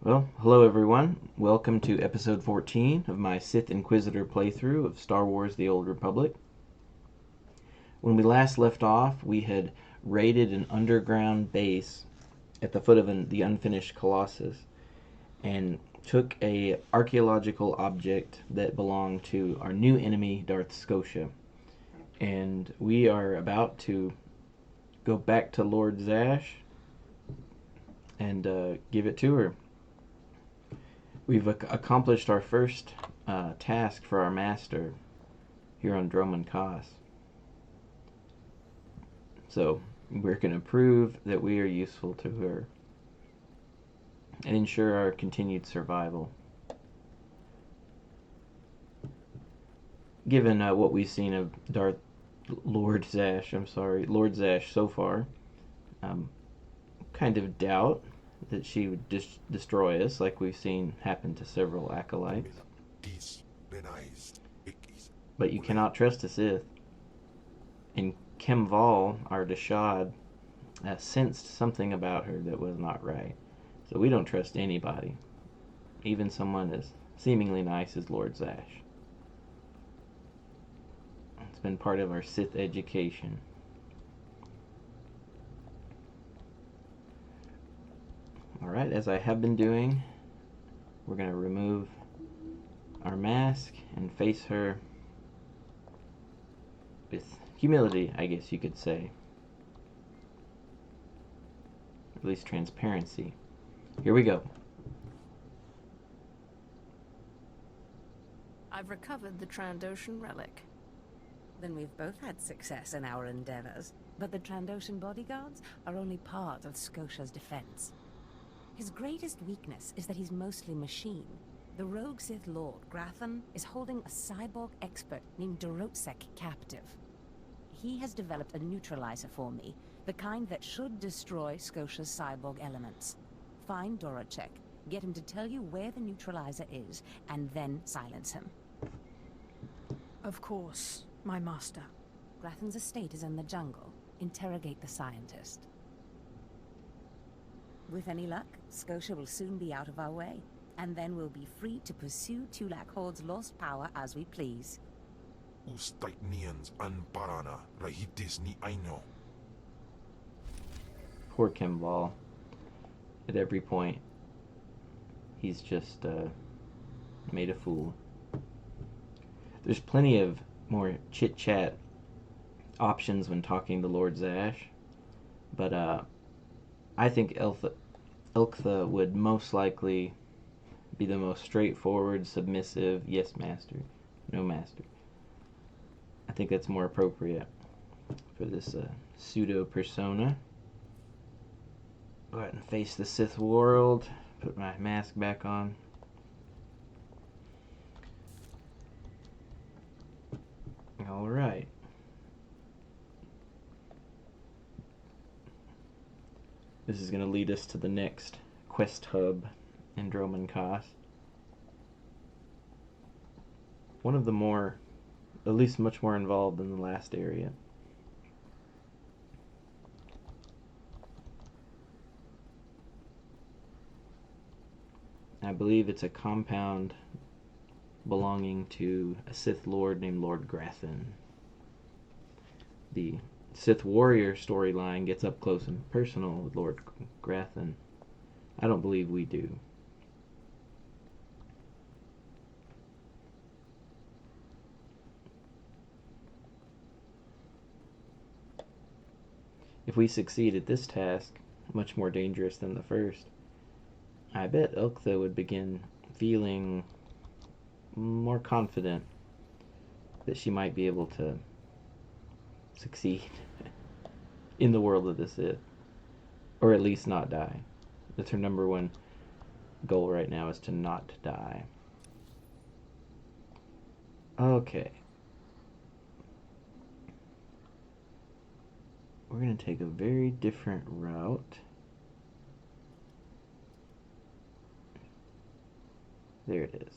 Well, hello everyone. Welcome to episode 14 of my Sith Inquisitor playthrough of Star Wars The Old Republic. When we last left off, we had raided an underground base at the foot of the unfinished Colossus and took a archaeological object that belonged to our new enemy, Darth Scotia. And we are about to go back to Lord Zash and give it to her. We've accomplished our first task for our master here on Dromund Kaas. So we're going to prove that we are useful to her and ensure our continued survival. Given what we've seen of Lord Zash so far, kind of doubt that she would destroy us like we've seen happen to several acolytes. But you cannot trust a Sith. And Kemval, our Dashad, sensed something about her that was not right. So we don't trust anybody, even someone as seemingly nice as Lord Zash. It's been part of our Sith education. Alright, as I have been doing, we're going to remove our mask and face her with humility, I guess you could say. At least transparency. Here we go. I've recovered the Trandoshan relic. Then we've both had success in our endeavors. But the Trandoshan bodyguards are only part of Scotia's defense. His greatest weakness is that he's mostly machine. The rogue Sith Lord Grathan is holding a cyborg expert named Dorotsek captive. He has developed a neutralizer for me, the kind that should destroy Scotia's cyborg elements. Find Dorotsek, get him to tell you where the neutralizer is, and then silence him. Of course, my master. Grathan's estate is in the jungle. Interrogate the scientist. With any luck, Scotia will soon be out of our way, and then we'll be free to pursue Tulak Horde's lost power as we please. Poor Kemval. At every point, he's just made a fool. There's plenty of more chit-chat options when talking to Lord Zash, but I think Elctha would most likely be the most straightforward, submissive, yes master, no master. I think that's more appropriate for this pseudo-persona. Go ahead and face the Sith world, put my mask back on. Alright. This is going to lead us to the next quest hub in Dromund Kaas. One of the more, at least much more involved than the last area. I believe it's a compound belonging to a Sith Lord named Lord Grathan. The Sith Warrior storyline gets up close and personal with Lord Grathan. I don't believe we do. If we succeed at this task, much more dangerous than the first, I bet Elctha would begin feeling more confident that she might be able to succeed in the world of the Sith, or at least not die. That's her number one goal right now, is to not die. Okay. We're going to take a very different route. There it is.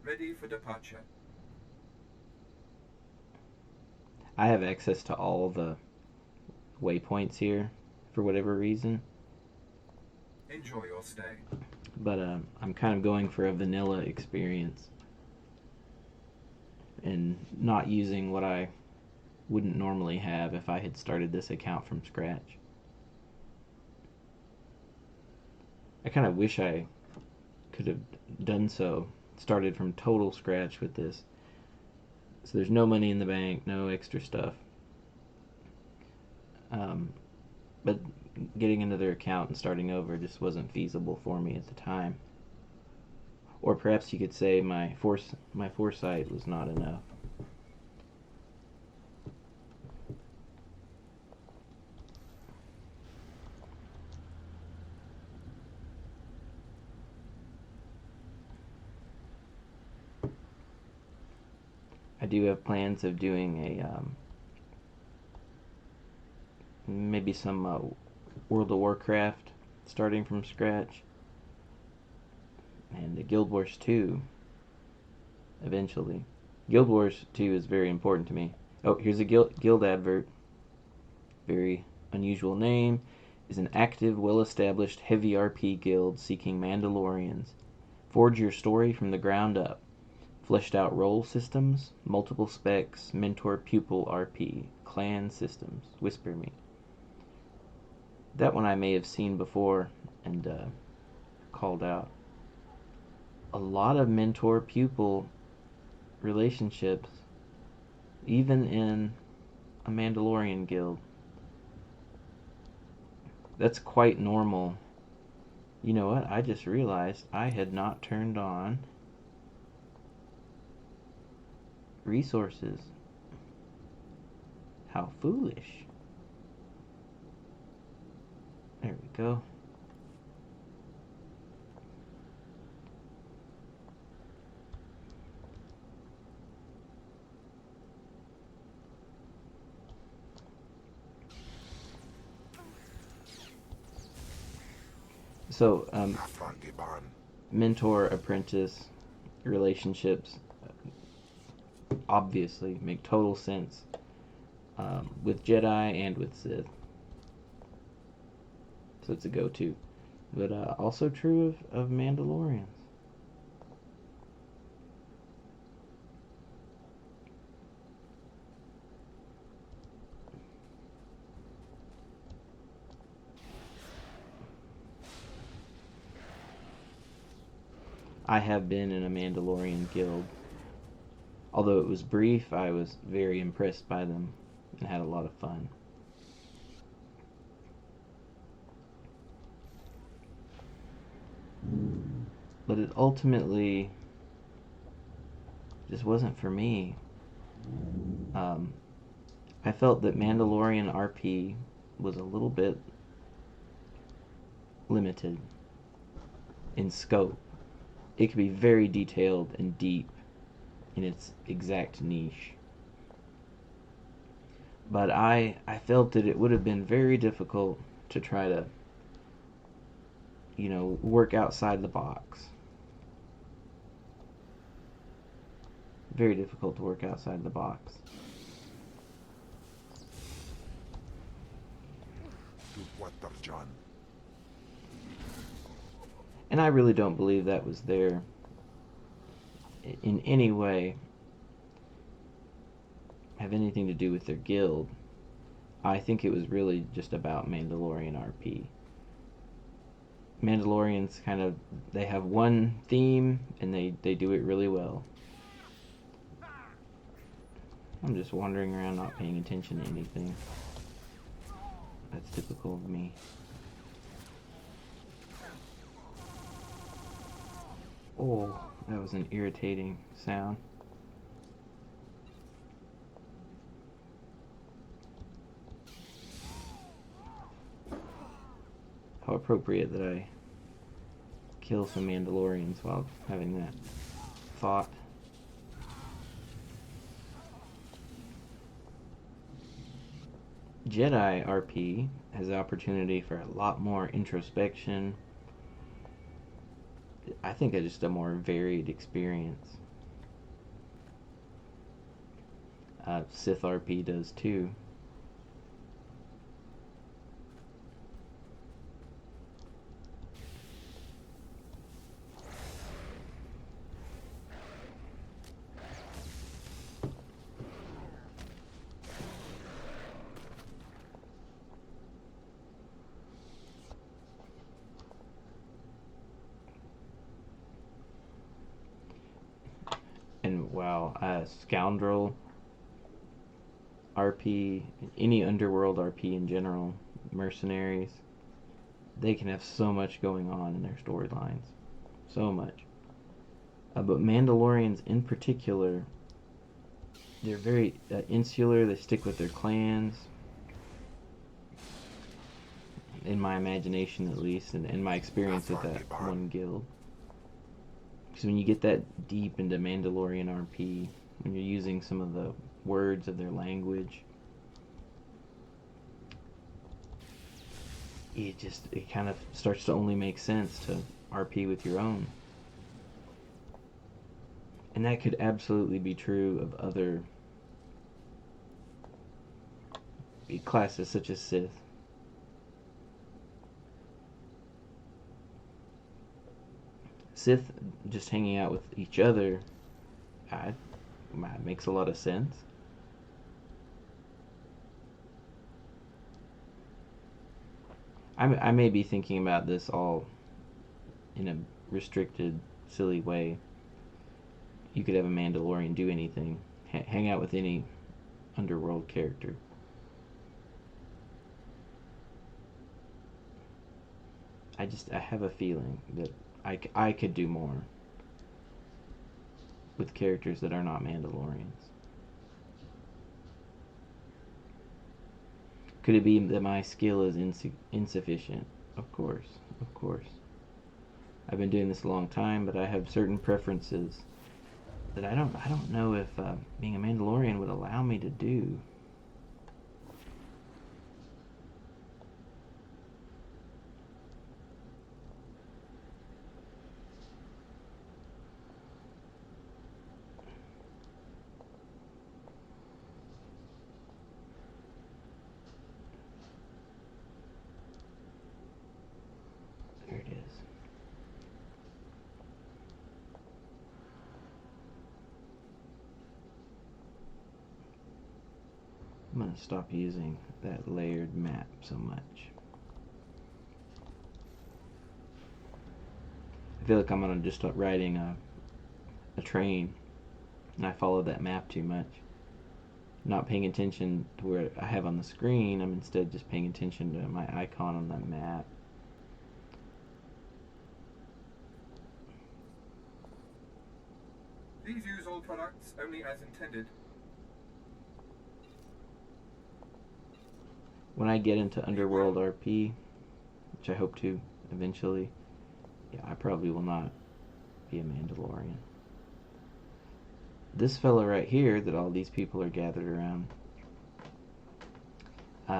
Ready for departure. I have access to all the waypoints here for whatever reason. Enjoy your stay. But I'm kind of going for a vanilla experience and not using what I wouldn't normally have if I had started this account from scratch. I kind of wish I could have done so, started from total scratch with this. So there's no money in the bank, no extra stuff. But getting another account and starting over just wasn't feasible for me at the time. Or perhaps you could say my foresight was not enough. I do have plans of doing a maybe some World of Warcraft starting from scratch, and the Guild Wars 2 eventually. Guild Wars 2 is very important to me. Oh, here's a guild advert. Very unusual name. Is an active, well-established heavy RP guild seeking Mandalorians. Forge your story from the ground up. Fleshed out role systems, multiple specs, mentor-pupil RP, clan systems. Whisper me. That one I may have seen before and called out. A lot of mentor-pupil relationships, even in a Mandalorian guild. That's quite normal. You know what? I just realized I had not turned on resources. How foolish. There we go. So, mentor-apprentice relationships obviously make total sense with Jedi and with Sith. So it's a go-to. But also true of Mandalorians. I have been in a Mandalorian guild. Although it was brief, I was very impressed by them and had a lot of fun. But it ultimately just wasn't for me. I felt that Mandalorian RP was a little bit limited in scope. It could be very detailed and deep in its exact niche. But I felt that it would have been very difficult to try to, work outside the box. Very difficult to work outside the box. And I really don't believe that was there in any way have anything to do with their guild. I think it was really just about Mandalorian RP. Mandalorians they have one theme and they do it really well. I'm just wandering around not paying attention to anything. That's typical of me. Oh, that was an irritating sound. How appropriate that I kill some Mandalorians while having that thought. Jedi RP has the opportunity for a lot more introspection. I think it's just a more varied experience. Sith RP does too. scoundrel RP, any underworld RP in general, mercenaries, they can have so much going on in their storylines. So much. But Mandalorians in particular, they're very insular. They stick with their clans, in my imagination at least, and in my experience with that one guild. Because when you get that deep into Mandalorian RP, when you're using some of the words of their language, it kind of starts to only make sense to RP with your own. And that could absolutely be true of other classes such as Sith. Sith just hanging out with each other makes a lot of sense. I may be thinking about this all in a restricted, silly way. You could have a Mandalorian do anything, hang out with any underworld character. I have a feeling that I could do more with characters that are not Mandalorians. Could it be that my skill is insufficient? Of course. I've been doing this a long time, but I have certain preferences that I don't know if being a Mandalorian would allow me to do. There it is. I'm going to stop using that layered map so much. I feel like I'm going to just start riding a train and I follow that map too much. Not paying attention to where I have on the screen, I'm instead just paying attention to my icon on that map. Please use all products only as intended. When I get into Underworld RP, which I hope to eventually, I probably will not be a Mandalorian. This fella right here that all these people are gathered around,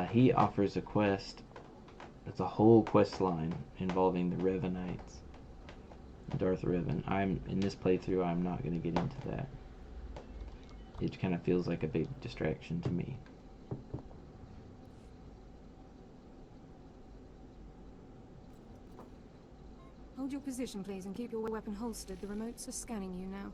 he offers a quest. It's a whole quest line involving the Revanites, Darth Revan. In this playthrough, I'm not going to get into that. It kind of feels like a big distraction to me. Hold your position, please, and keep your weapon holstered. The remotes are scanning you now.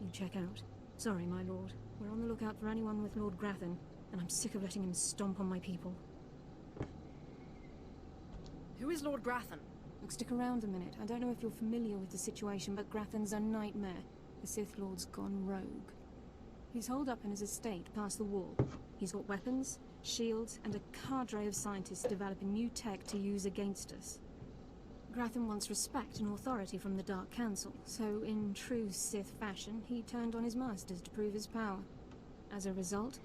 You check out. Sorry, my lord. We're on the lookout for anyone with Lord Grathan, and I'm sick of letting him stomp on my people. Who is Lord Grathan? Look, stick around a minute. I don't know if you're familiar with the situation, but Grathan's a nightmare. The Sith Lord's gone rogue. He's holed up in his estate past the wall. He's got weapons, shields, and a cadre of scientists developing new tech to use against us. Grathan wants respect and authority from the Dark Council, so in true Sith fashion, he turned on his masters to prove his power. As a result,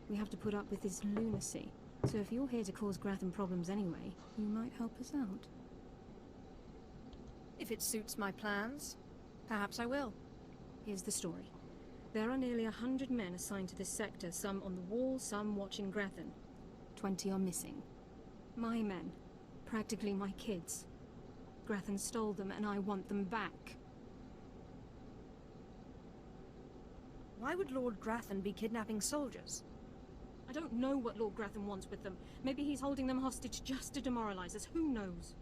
we have to put up with his lunacy. So if you're here to cause Grathan problems anyway, you might help us out. If it suits my plans, perhaps I will. Here's the story. There are nearly 100 men assigned to this sector, some on the wall, some watching Grathan. 20 are missing. My men. Practically my kids. Grathan stole them, and I want them back. Why would Lord Grathan be kidnapping soldiers? I don't know what Lord Grathan wants with them. Maybe he's holding them hostage just to demoralize us. Who knows?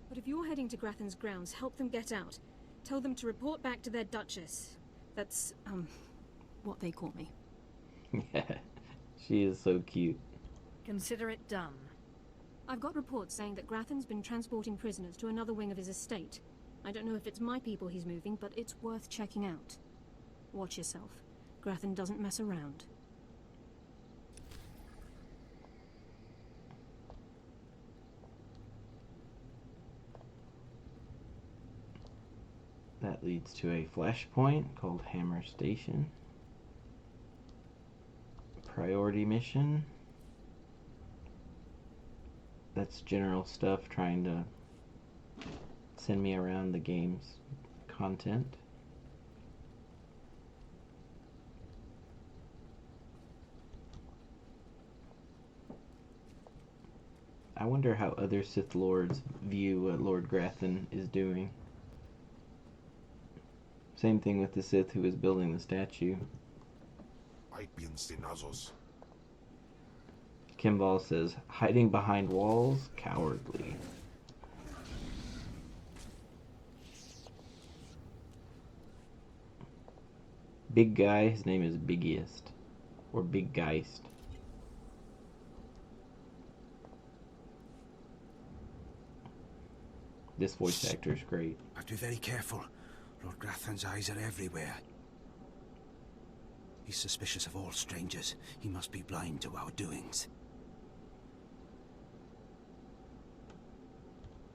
But if you're heading to Grathan's grounds, help them get out. Tell them to report back to their Duchess. That's, what they call me. Yeah, she is so cute. Consider it done. I've got reports saying that Grathan's been transporting prisoners to another wing of his estate. I don't know if it's my people he's moving, but it's worth checking out. Watch yourself. Grathan doesn't mess around. That leads to a flashpoint called Hammer Station. Priority mission. That's general stuff trying to send me around the game's content. I wonder how other Sith Lords view what Lord Grathan is doing. Same thing with the Sith who is building the statue. Kimball says, hiding behind walls, cowardly. Big guy, his name is Biggiest, or Big Geist. This voice actor is great. Have to be very careful. Lord Grathan's eyes are everywhere. He's suspicious of all strangers. He must be blind to our doings.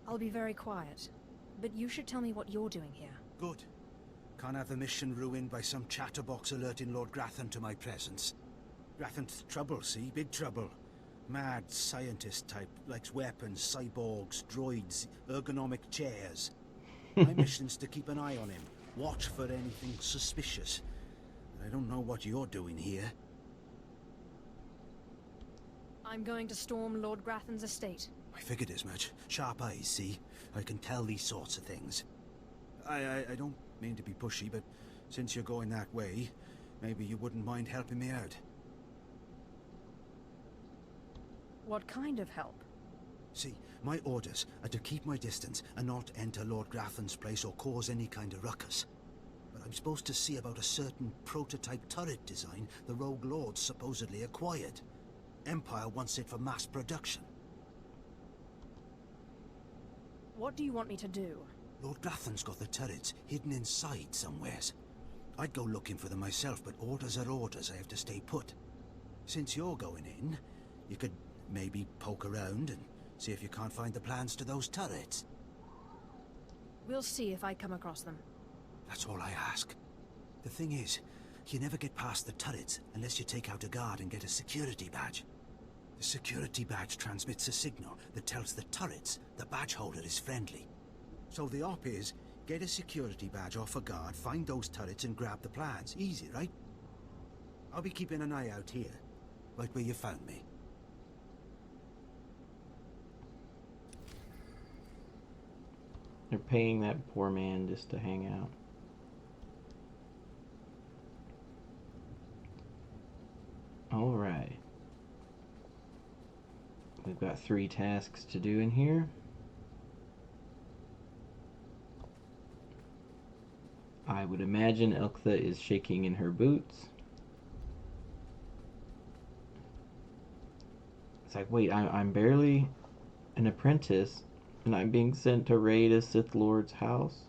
I'll be very quiet, but you should tell me what you're doing here. Good. Can't have the mission ruined by some chatterbox alerting Lord Grathan to my presence. Grathan's trouble, see? Big trouble. Mad scientist type, likes weapons, cyborgs, droids, ergonomic chairs. My mission's to keep an eye on him, watch for anything suspicious. I don't know what you're doing here. I'm going to storm Lord Grathan's estate. I figured as much. Sharp eyes, see? I can tell these sorts of things. I don't mean to be pushy, but since you're going that way, maybe you wouldn't mind helping me out. What kind of help? See, my orders are to keep my distance and not enter Lord Grathan's place or cause any kind of ruckus. But I'm supposed to see about a certain prototype turret design the Rogue Lords supposedly acquired. Empire wants it for mass production. What do you want me to do? Lord Grathan's got the turrets hidden inside somewheres. I'd go looking for them myself, but orders are orders. I have to stay put. Since you're going in, you could maybe poke around and see if you can't find the plans to those turrets. We'll see if I come across them. That's all I ask. The thing is, you never get past the turrets unless you take out a guard and get a security badge. The security badge transmits a signal that tells the turrets the badge holder is friendly. So the op is, get a security badge off a guard, find those turrets and grab the plans. Easy, right? I'll be keeping an eye out here, right where you found me. They're paying that poor man just to hang out. Alright. We've got 3 tasks to do in here. I would imagine Elctha is shaking in her boots. It's like, wait, I'm barely an apprentice, and I'm being sent to raid a Sith Lord's house?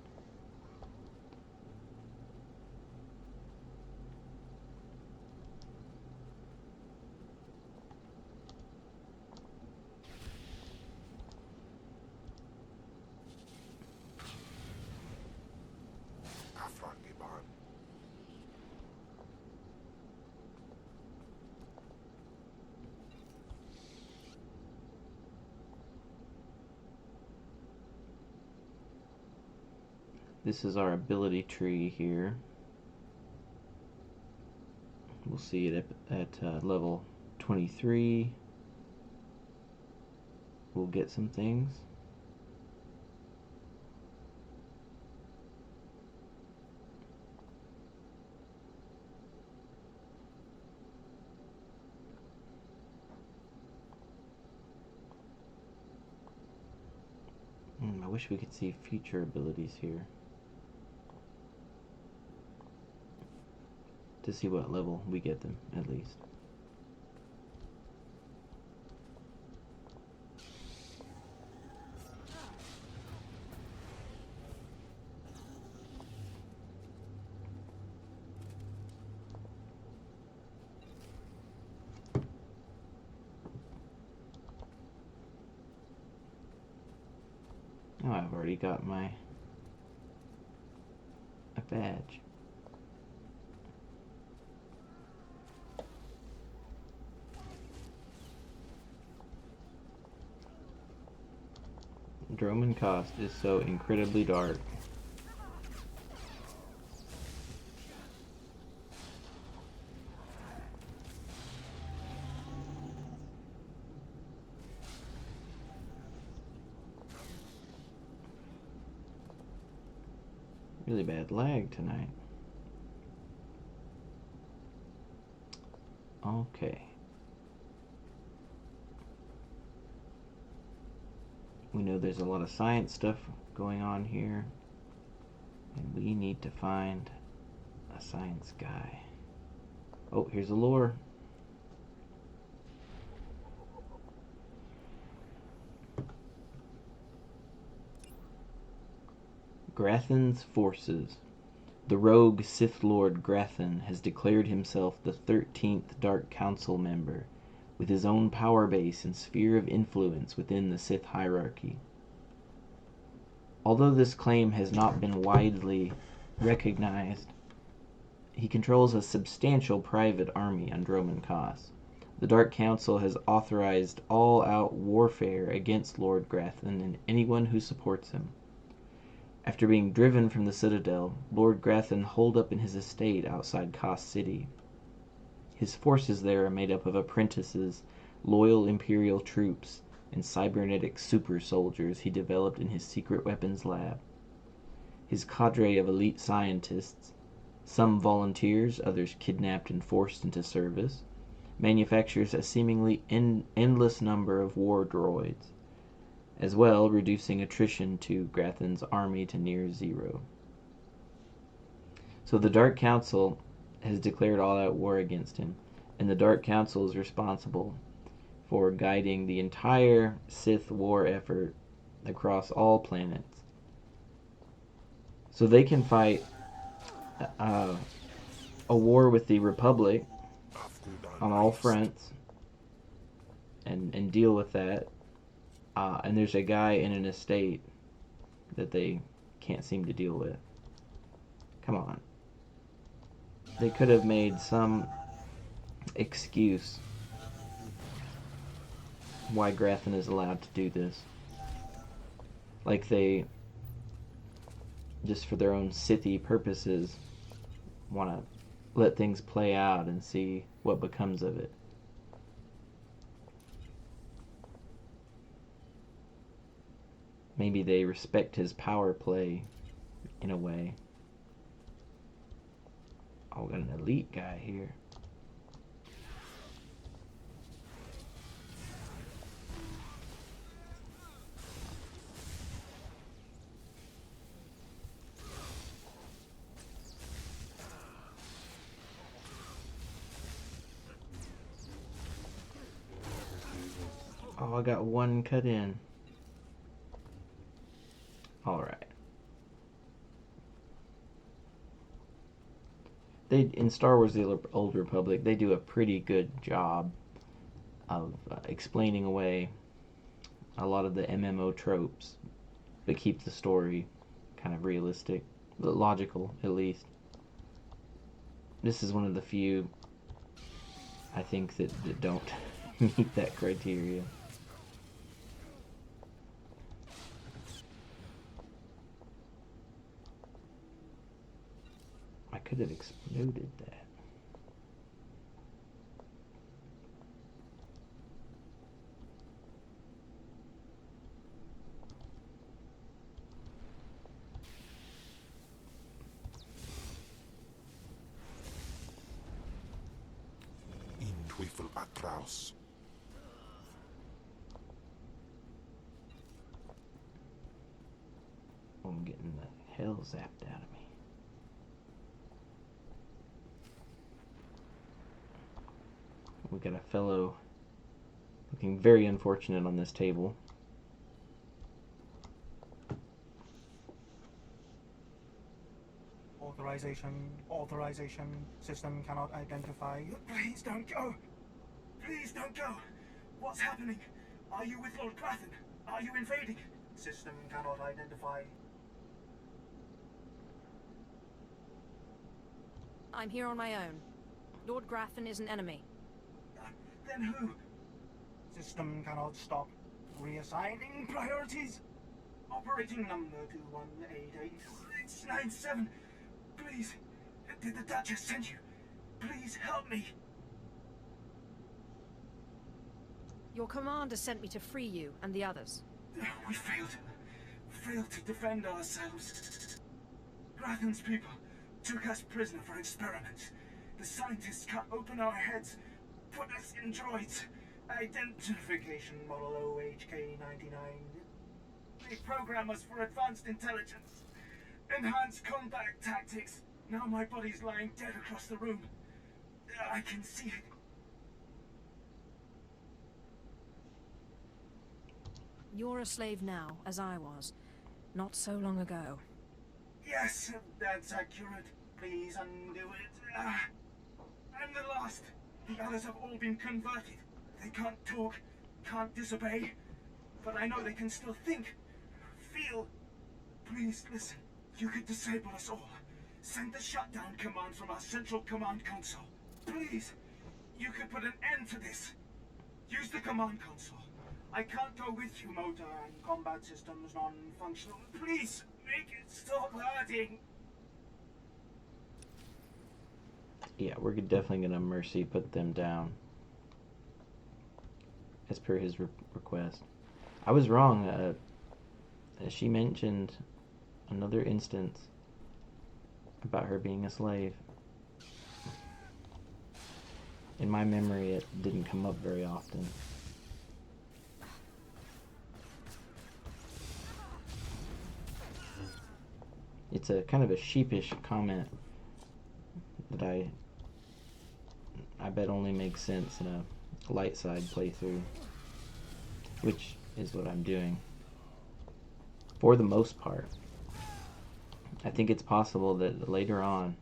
This is our ability tree here. We'll see it at level 23. We'll get some things. I wish we could see future abilities here, to see what level we get them, at least. Oh, I've already got a badge. Droman Cost is so incredibly dark. Really bad lag tonight. Okay. We know there's a lot of science stuff going on here, and we need to find a science guy. Oh, here's a lure. Grathan's forces. The rogue Sith Lord Grathan has declared himself the 13th Dark Council member, with his own power base and sphere of influence within the Sith hierarchy. Although this claim has not been widely recognized, he controls a substantial private army on Droman Kos. The Dark Council has authorized all-out warfare against Lord Grathan and anyone who supports him. After being driven from the Citadel, Lord Grathan holed up in his estate outside Kos City. His forces there are made up of apprentices, loyal Imperial troops, and cybernetic super soldiers he developed in his secret weapons lab. His cadre of elite scientists, some volunteers, others kidnapped and forced into service, manufactures a seemingly endless number of war droids, as well reducing attrition to Grathan's army to near zero. So the Dark Council has declared all-out war against him, and the Dark Council is responsible for guiding the entire Sith war effort across all planets. So they can fight a war with the Republic on all fronts and deal with that. And there's a guy in an estate that they can't seem to deal with. Come on. They could have made some excuse why Grathan is allowed to do this. Like they, just for their own Sithy purposes, want to let things play out and see what becomes of it. Maybe they respect his power play in a way. Oh, we got an elite guy here. Oh, I got one cut in. Alright. In Star Wars The Old Republic, they do a pretty good job of explaining away a lot of the MMO tropes, but keep the story kind of realistic, but logical at least. This is one of the few, I think, that don't meet that criteria. I could have exploded that. Teufel atraus. I'm getting the hell zapped out of me. We got a fellow looking very unfortunate on this table. Authorization. System cannot identify. Please don't go. Please don't go. What's happening? Are you with Lord Grathan? Are you invading? System cannot identify. I'm here on my own. Lord Grathan is an enemy. Then who? System cannot stop. Reassigning priorities. Operating number 2188697. Please, did the Duchess send you? Please help me. Your commander sent me to free you and the others. We failed to defend ourselves. Grathan's people took us prisoner for experiments. The scientists cut open our heads, put us in droids. Identification model OHK-99. They program us for advanced intelligence, enhanced combat tactics. Now my body's lying dead across the room. I can see it. You're a slave now, as I was, not so long ago. Yes, that's accurate. Please undo it. I'm the last. The others have all been converted. They can't talk, can't disobey, but I know they can still think, feel. Please listen. You could disable us all. Send the shutdown command from our central command console. Please. You could put an end to this. Use the command console. I can't go with you, motor and combat systems non-functional. Please, make it stop hurting. Yeah, we're definitely gonna mercy put them down, as per his request. I was wrong. She mentioned another instance about her being a slave. In my memory, it didn't come up very often. It's a kind of a sheepish comment that I bet only makes sense in a light side playthrough, which is what I'm doing for the most part. I think it's possible that later on,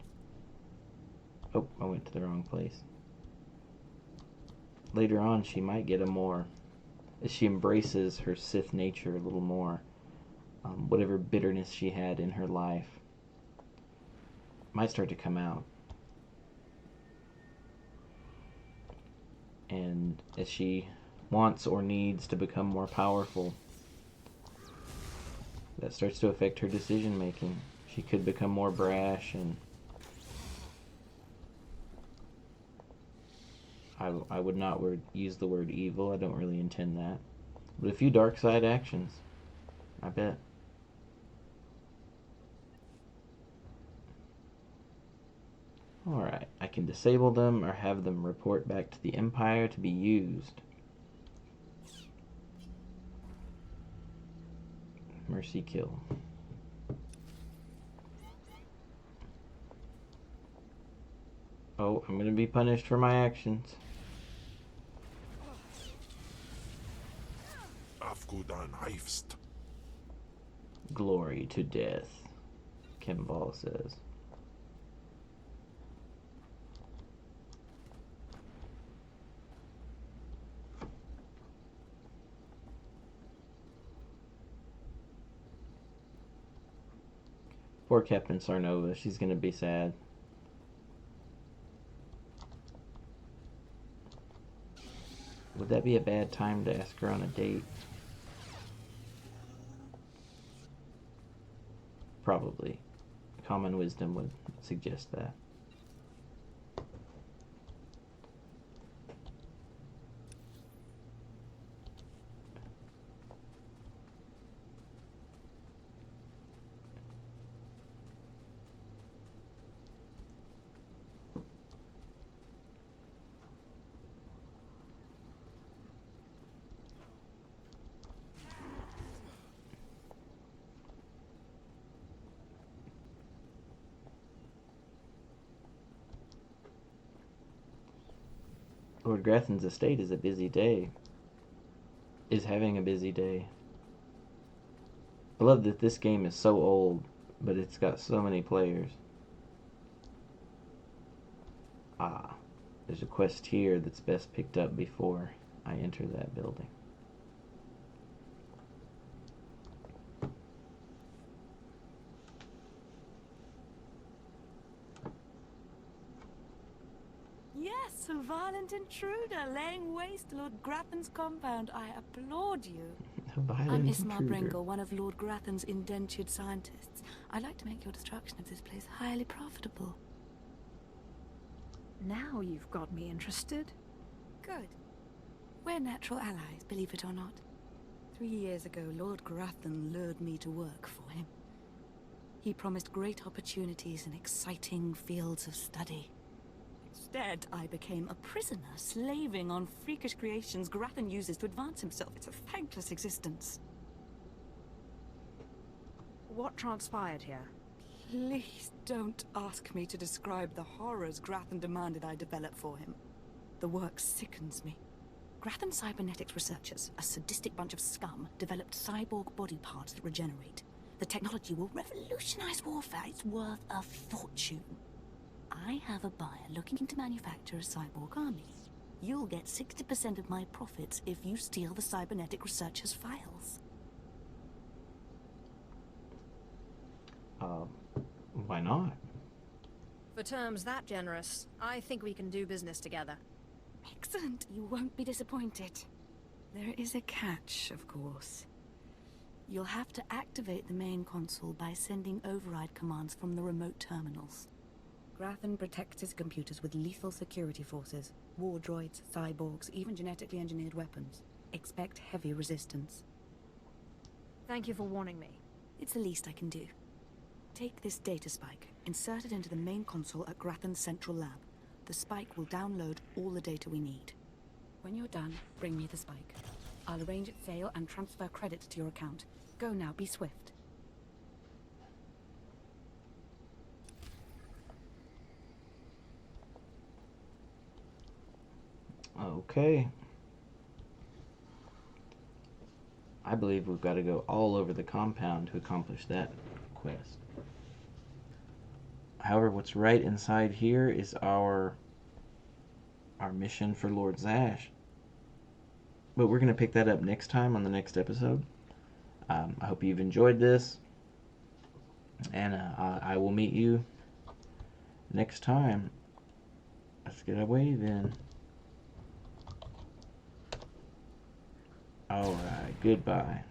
oh, I went to the wrong place. Later on she might get as she embraces her Sith nature a little more, whatever bitterness she had in her life might start to come out. And as she wants or needs to become more powerful, that starts to affect her decision making. She could become more brash, and I would not use the word evil. I don't really intend that. But a few dark side actions, I bet. Alright, I can disable them or have them report back to the Empire to be used. Mercy kill. Oh, I'm gonna be punished for my actions. Afgudan Heifst. Glory to death, Kimball says. Poor Captain Sarnova, she's gonna be sad. Would that be a bad time to ask her on a date? Probably. Common wisdom would suggest that. Lord Grathan's estate is having a busy day. I love that this game is so old, but it's got so many players. Ah, there's a quest here that's best picked up before I enter that building. violent intruder laying waste to Lord Grathan's compound. I applaud you. A violent I'm Ismar intruder. Bringle, one of Lord Grathan's indentured scientists. I'd like to make your destruction of this place highly profitable. Now you've got me interested. Good. We're natural allies, believe it or not. 3 years ago, Lord Grathan lured me to work for him. He promised great opportunities and exciting fields of study. Instead, I became a prisoner, slaving on freakish creations Grathan uses to advance himself. It's a thankless existence. What transpired here? Please don't ask me to describe the horrors Grathan demanded I develop for him. The work sickens me. Grathan cybernetics researchers, a sadistic bunch of scum, developed cyborg body parts that regenerate. The technology will revolutionize warfare. It's worth a fortune. I have a buyer looking to manufacture a cyborg army. You'll get 60% of my profits if you steal the cybernetic researchers' files. Why not? For terms that generous, I think we can do business together. Excellent. You won't be disappointed. There is a catch, of course. You'll have to activate the main console by sending override commands from the remote terminals. Grathan protects his computers with lethal security forces, war droids, cyborgs, even genetically engineered weapons. Expect heavy resistance. Thank you for warning me. It's the least I can do. Take this data spike, insert it into the main console at Grathan's central lab. The spike will download all the data we need. When you're done, bring me the spike. I'll arrange its sale and transfer credits to your account. Go now, be swift. Okay. I believe we've got to go all over the compound to accomplish that quest. However, what's right inside here is our mission for Lord Zash. But we're going to pick that up next time on the next episode. I hope you've enjoyed this. And I will meet you next time. Let's get away then. Alright, goodbye.